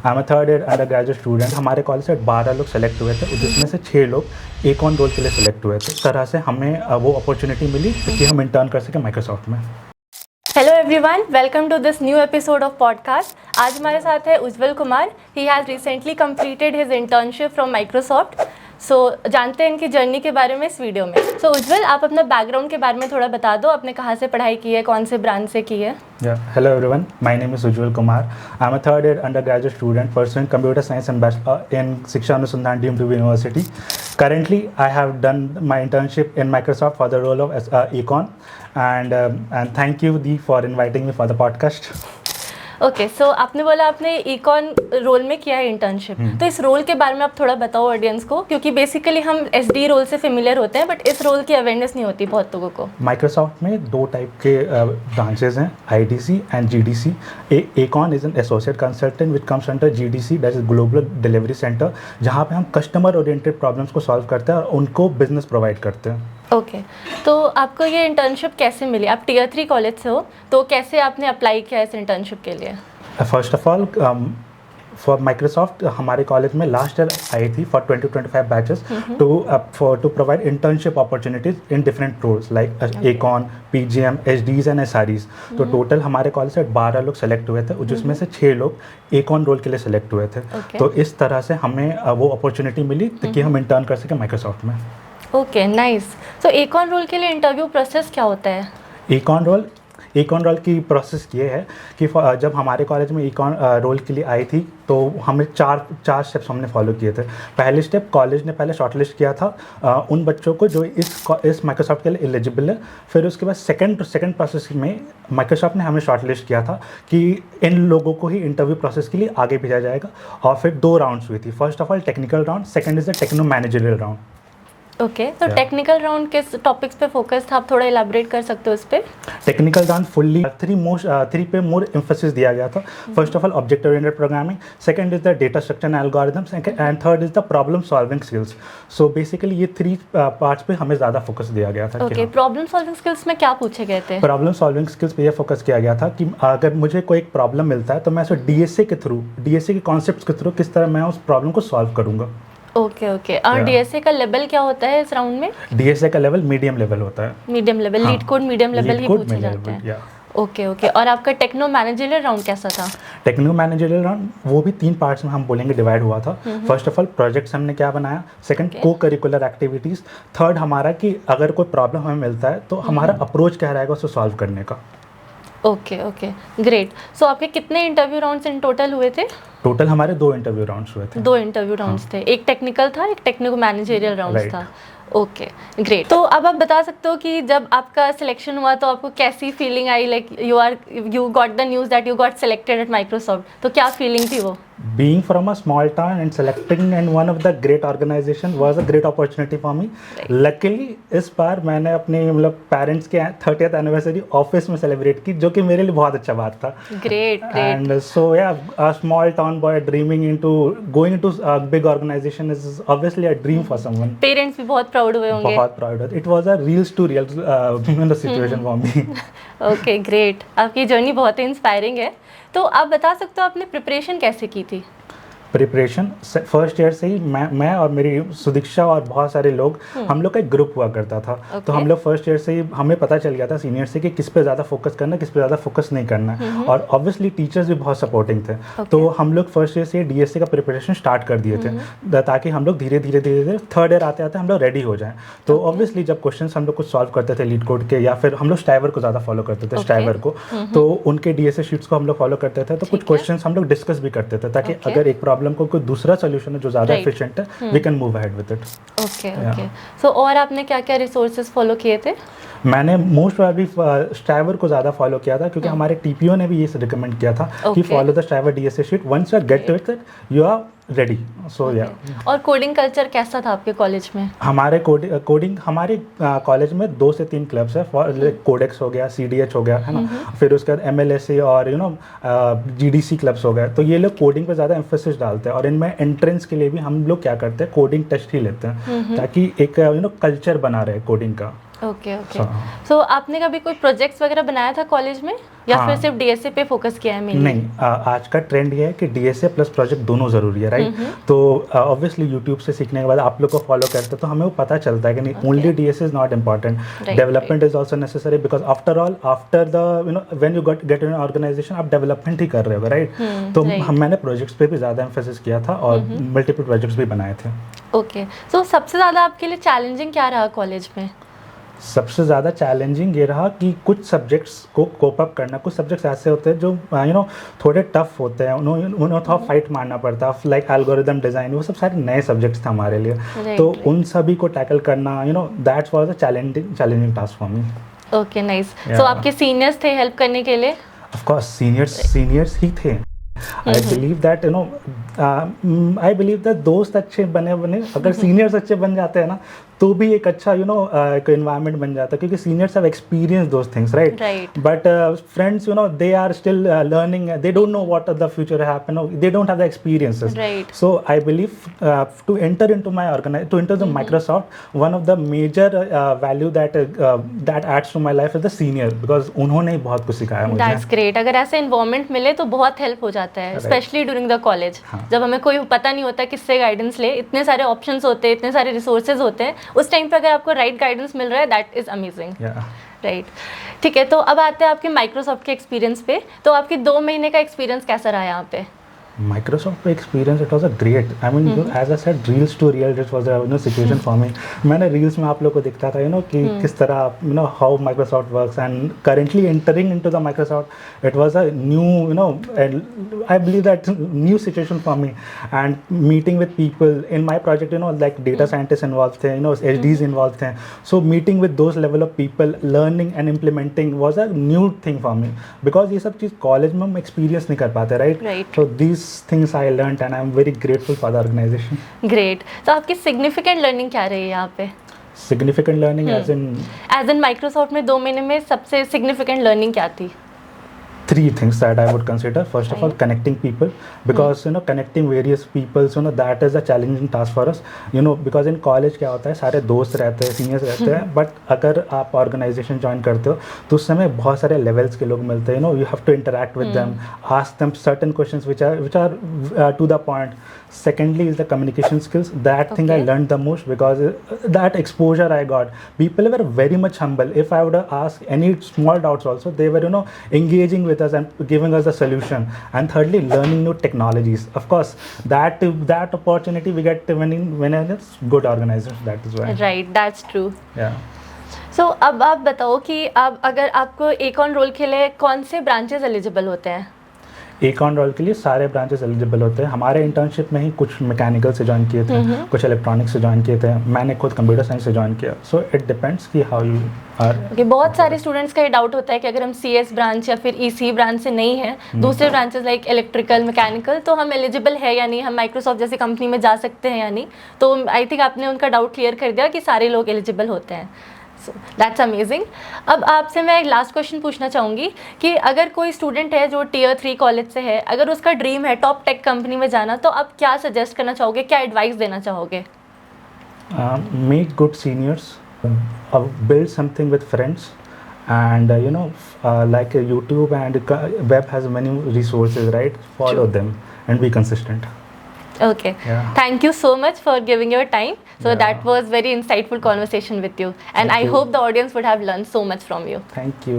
I am third year under graduate student. हमारे college से 12 लोग सेलेक्ट हुए थे, जिसमें से 6 लोग एकॉन रोल के लिए सेलेक्ट हुए थे। इस तरह से हमें वो अपॉर्चुनिटी मिली कि हम इंटर्न कर सकें माइक्रोसॉफ्ट में। Hello everyone, welcome to this new episode of podcast. आज हमारे साथ है Ujjwal Kumar. He has recently completed his internship from Microsoft. So जानते हैं इनकी जर्नी के बारे में इस वीडियो में। सो उज्जवल, आप अपना बैकग्राउंड के बारे में थोड़ा बता दो। आपने कहाँ से पढ़ाई की है, कौन से ब्रांच से की है? Hello everyone, my name is Ujjwal Kumar. I'm a third year undergraduate student pursuing computer science and bachelor in Shiksha Anusandhan Deemed to be University. Currently, I have done my internship in Microsoft for the role of Econ, and thank you Dee for inviting me for the podcast. Okay, so आपने बोला आपने icon role में किया है internship. तो इस role के बारे में आप थोड़ा बताओ ऑडियंस को, क्योंकि बेसिकली हम एसडी रोल से फेमिलियर होते हैं, बट इस रोल की अवेयरनेस नहीं होती बहुत लोगों को। माइक्रोसॉफ्ट में 2 टाइप के ब्रांचेस हैं, IDC and GDC. Econ is an associate consultant which comes under GDC, that is Global Delivery Center, जहाँ पे हम कस्टमर ओरिएंटेड प्रॉब्लम्स को सॉल्व करते हैं और उनको बिजनेस प्रोवाइड करते हैं। ओके, तो आपको ये इंटर्नशिप कैसे मिली? आप टियर 3 कॉलेज से हो, तो कैसे आपने अप्लाई किया इस इंटर्नशिप के लिए? First of all for Microsoft हमारे कॉलेज में लास्ट ईयर आई थी for 2025 batches to provide internship opportunities in different roles like Econ, PGM, HDs and SREs। तो टोटल हमारे कॉलेज से 12 लोग सेलेक्ट हुए थे, जिसमें से 6 लोग Econ रोल के लिए सेलेक्ट हुए थे। तो इस तरह से हमें वो अपॉर्चुनिटी मिली कि हम इंटर्न कर सकें माइक्रोसॉफ्ट में। Okay, nice. तो Econ रोल के लिए इंटरव्यू प्रोसेस क्या होता है? Econ रोल की प्रोसेस ये है कि जब हमारे कॉलेज में Econ रोल के लिए आई थी तो हमें चार स्टेप्स हमने फॉलो किए थे। पहले स्टेप, कॉलेज ने पहले शॉर्टलिस्ट किया था उन बच्चों को जो इस माइक्रोसॉफ्ट के लिए एलिजिबल है। फिर उसके बाद सेकंड प्रोसेस में माइक्रोसॉफ्ट ने हमें शॉर्टलिस्ट किया था कि इन लोगों को ही इंटरव्यू प्रोसेस के लिए आगे भेजा जाएगा। और फिर 2 राउंड्स हुई थी। First of all technical round, second is the techno managerial round. Okay, तो टेक्निकल राउंड किस टॉपिक्स पे फोकस था? आप थोड़ा इलाबोरेट कर सकते हो इस पे? टेक्निकल राउंड फुल्ली 3 पे मोर एम्फोसिस दिया गया था। First of all object oriented programming, second is the data structure and algorithms, and third is the problem solving skills. So basically ये 3 पार्ट्स पे हमें ज़्यादा फोकस दिया गया था। ओके, प्रॉब्लम सॉल्विंग स्किल्स में क्या पूछे गए थे? प्रॉब्लम सॉल्विंग स्किल्स पे ये फोकस किया गया था कि अगर मुझे कोई एक प्रॉब्लम मिलता है तो मैं उसे डीएसए के कॉन्सेप्ट्स के थ्रू किस तरह मैं उस प्रॉब्लम को सॉल्व करूँगा। ओके। और डीएसए का लेवल क्या होता है इस राउंड में? डीएसए का लेवल मीडियम लेवल होता है। Medium level, LeetCode medium level ही पूछे जाते हैं। ओके। और आपका टेक्नो मैनेजरियल राउंड कैसा था? टेक्नो मैनेजरियल राउंड वो भी 3 पार्ट्स में हम बोलेंगे डिवाइड हुआ था। फर्स्ट ऑफ ऑल प्रोजेक्ट्स हमने क्या बनाया, सेकंड को करिकुलर एक्टिविटीज़, थर्ड हमारा कि अगर कोई प्रॉब्लम हमें मिलता है तो हमारा अप्रोच क्या रहेगा उसे सॉल्व करने का। Okay, great. सो आपके कितने इंटरव्यू राउंड्स इन टोटल हुए थे? टोटल हमारे 2 इंटरव्यू राउंड्स हुए थे। 2 इंटरव्यू राउंड्स थे, एक टेक्निकल था, एक टेक्निको मैनेजरियल राउंड्स था। Okay, great. तो अब आप बता सकते हो कि जब आपका सिलेक्शन हुआ तो आपको कैसी feeling I? Like you got the news that you got selected eight Microsoft, तो क्या फीलिंग थी वो? Being from a small town and selecting in one of the great organization was a great opportunity for me. Luckily इस बार मैंने अपने मतलब parents के 30th anniversary office में सेलिब्रेट की, जो कि मेरे लिए बहुत अच्छा बात था। Great. And so yeah, a small town boy dreaming into going into a big organization is obviously a dream for someone. Parents भी बहुत प्राउड हुए होंगे। बहुत प्राउड हुए। It was a real to real situation for me. Okay, great. आपकी journey बहुत ही inspiring है। तो आप बता सकते हो आपने प्रिपरेशन कैसे की थी? प्रिपरेशन फर्स्ट ईयर से ही मैं और मेरी सुदीक्षा और बहुत सारे लोग, हम लोग का एक ग्रुप हुआ करता था। तो हम लोग फर्स्ट ईयर से ही हमें पता चल गया था सीनियर से कि किस पे ज़्यादा फोकस करना है, किस पे ज़्यादा फोकस नहीं करना है। और ऑब्वियसली टीचर्स भी बहुत सपोर्टिंग थे। तो हम लोग फर्स्ट ईयर से डीएसए का प्रिपरेशन स्टार्ट कर दिए थे ताकि हम लोग धीरे धीरे थर्ड ईयर आते आते हम लोग रेडी हो जाएं। तो ऑब्वियसली जब क्वेश्चन हम लोग कुछ सॉल्व करते थे लीड कोड के, या फिर हम लोग स्ट्राइवर को ज़्यादा फॉलो करते थे, स्ट्राइवर को, तो उनके डीएसए शीट्स को हम लोग फॉलो करते थे। तो कुछ क्वेश्चन हम लोग डिस्कस भी करते थे ताकि अगर एक प्रॉब्लम को कोई दूसरा सोल्यूशन है जो ज़्यादा एफिशिएंट है, we can move ahead with it. Okay. So और आपने क्या क्या रिसोर्सेज फॉलो किए थे? मैंने मोस्ट प्रोबेबली स्ट्राइवर को ज़्यादा फॉलो किया था, क्योंकि हमारे टीपीओ ने भी ये रिकमेंड किया था कि follow the Striver DSA sheet, once you get to it you are ready. So yeah. और कोडिंग कल्चर कैसा था आपके कॉलेज में? हमारे कोडिंग हमारे कॉलेज में 2 से 3 क्लब्स है। कोडेक्स हो गया, CDH हो गया, है ना, फिर उसके बाद MLSA और GDC क्लब्स हो गए। तो ये लोग कोडिंग पे ज़्यादा एम्फोसिस डालते हैं, और इनमें एंट्रेंस के लिए भी हम लोग क्या करते हैं, कोडिंग टेस्ट ही लेते हैं ताकि एक कल्चर बना रहे कोडिंग का। Okay okay. सो आपने कभी कोई प्रोजेक्ट्स वगैरह बनाया था कॉलेज में या फिर सिर्फ डीएसए पे फोकस किया है मेनली? नहीं, आज का ट्रेंड ये है कि डीएसए प्लस प्रोजेक्ट दोनों ज़रूरी है, राइट? तो ऑब्वियसली यूट्यूब से सीखने के बाद आप लोग को फॉलो करते हैं तो हमें वो पता चलता है कि नहीं, only DSA is not important, development is also necessary, because after all, after the when you get in organization आप डेवलपमेंट ही कर रहे हो, राइट? तो मैंने प्रोजेक्ट्स पे भी ज़्यादा एम्फेसिस किया था और मल्टीपल प्रोजेक्ट्स भी बनाए थे। ओके, सो सबसे ज़्यादा आपके लिए चैलेंजिंग क्या रहा कॉलेज में? सबसे ज़्यादा चैलेंजिंग ये रहा कि कुछ सब्जेक्ट्स को कोप अप करना। कुछ सब्जेक्ट्स ऐसे होते हैं जो थोड़े टफ होते हैं, उन्हें थोड़ा फाइट मारना पड़ता है, लाइक एल्गोरिदम डिज़ाइन, वो सब सारे नए सब्जेक्ट्स थे हमारे लिए। तो उन सभी को टैकल करना, that's was a challenging task for me. Okay, nice. So आपके सीनियर्स थे हेल्प करने के लिए? ऑफ कोर्स सीनियर्स ही थे। I believe that I believe that दोस्त अच्छे बने अगर सीनियर्स अच्छे बन जाते हैं ना तो भी एक अच्छा एक एनवायरनमेंट बन जाता है, क्योंकि seniors have experience those things, right? But friends they are still learning, they don't know what the future happen, they don't have the experiences. So I believe to enter into the Microsoft, one of the major value that adds to my life is the senior, because उन्होंने ही बहुत कुछ सिखाया मुझे। That's great. अगर ऐसे environment मिले तो बहुत हेल्प हो जाता है, स्पेशली ड्यूरिंग द कॉलेज, जब हमें कोई पता नहीं होता किससे गाइडेंस ले, इतने सारे ऑप्शंस होते हैं, इतने सारे रिसोर्सेज होते हैं, उस टाइम पे अगर आपको राइट गाइडेंस मिल रहा है, दैट इज अमेजिंग, राइट? ठीक है, तो अब आते हैं आपके माइक्रोसॉफ्ट के एक्सपीरियंस पे। तो आपकी 2 महीने का एक्सपीरियंस कैसा रहा यहाँ पे? Microsoft पे experience, it was a great, I mean, as I said, reels to real, it was a situation for me. मैंने reels में आप लोग को दिखता था कि किस तरह how Microsoft works, and currently entering into the Microsoft, it was a new and I believe that new situation for me, and meeting with people in my project, like data scientists involved थे, HDs involved थे, so meeting with those level of people, learning and implementing was a new thing for me, because ये सब चीज़ college में हम experience नहीं कर पाते, right? So these things I learned and I'm very grateful for the organization. Great. तो आपकी significant learning क्या रही है यहाँ पे? Significant learning as in Microsoft में 2 महीने में सबसे significant learning क्या थी? 3 things that I would consider. First of all, connecting people, because connecting various people, that is a challenging task for us. Because in college क्या होता है, सारे दोस्त रहते हैं, सीनियर्स रहते हैं, बट अगर आप ऑर्गेनाइजेशन ज्वाइन करते हो तो उस समय बहुत सारे लेवल्स के लोग मिलते हैं, you have to interact with them, ask them certain questions which are to the point. Secondly is the communication skills. That thing I learned the most, because that exposure I got. People were very much humble. If I would ask any small doubts also, they were engaging with us and giving us a solution. And thirdly, learning new technologies. Of course, that opportunity we get when it's good organizers. That is why. Right, that's true. Yeah. So अब आप बताओ कि आप अगर आपको Aecon role के लिए कौन से ब्रांचेस एलिजिबल होते हैं? Aecon रोल के लिए सारे ब्रांचेस एलिजिबल होते हैं। हमारे इंटर्नशिप में ही कुछ मैकेनिकल से ज्वाइन किए थे, कुछ इलेक्ट्रॉनिक्स से ज्वाइन किए थे, मैंने खुद कंप्यूटर साइंस से ज्वाइन किया। सो इट डिपेंड्स कि हाउ यू आर। बहुत सारे स्टूडेंट्स का ये डाउट होता है कि अगर हम CS ब्रांच या फिर EC ब्रांच से नहीं है, दूसरे ब्रांचेस लाइक इलेक्ट्रिकल, मैकेनिकल, तो हम एलिजिबल है या नहीं, हम माइक्रोसॉफ्ट जैसी कंपनी में जा सकते हैं या नहीं। तो आई थिंक आपने उनका डाउट क्लियर कर दिया कि सारे लोग एलिजिबल होते हैं। So that's amazing. अब आपसे मैं एक लास्ट क्वेश्चन पूछना चाहूँगी कि अगर कोई स्टूडेंट है जो Tier 3 कॉलेज से है, अगर उसका ड्रीम है टॉप टेक कंपनी में जाना, तो आप क्या सजेस्ट करना चाहोगे, क्या एडवाइस देना चाहोगे? Meet good seniors, build something with friends, and like YouTube and web has many resources, right? Follow them and be consistent. Okay. Yeah. Thank you so much for giving your time. So that was very insightful conversation with you, and I hope the audience would have learned so much from you. Thank you.